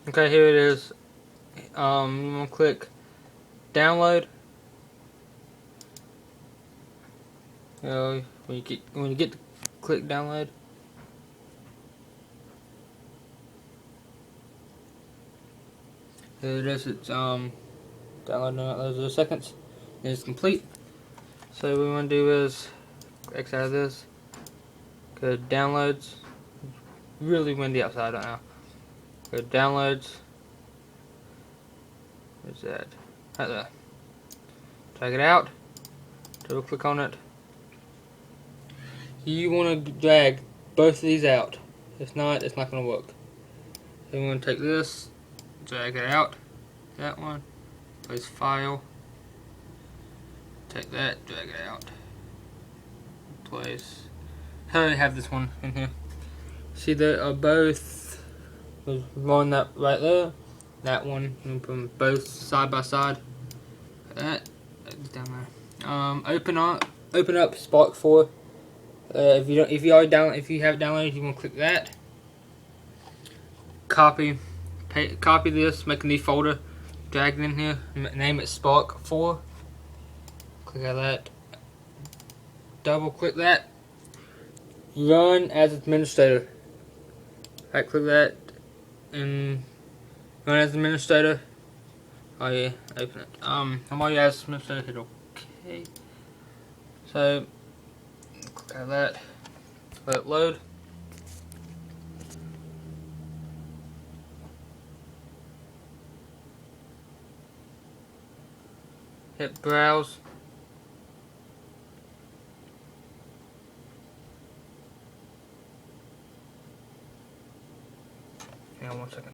Okay, here it is. You want to click download. When you get to click download, here it is. It's downloading out those seconds. And it's complete. So what we want to do is X out of this. Go to downloads. Really windy outside right now. Go to downloads. Where's that? Right there. Drag it out. Double click on it. You want to drag both of these out. If not, it's not going to work. So we want to take this, drag it out. That one. Place file. Take that, drag it out. Place. I already have this one in here. See, they are both. There's one that right there. That one. And put them both side by side. That down there. Open up Spark 4. If you have downloaded, you want to click that. Copy this. Make a new folder. Drag it in here. Name it Spark 4. Click on that. Double click that. Run as administrator. Right click that and run as administrator. Oh yeah, open it. I'm already as administrator. Hit OK. So click on that. Let it load. Hit browse. Hang on 1 second.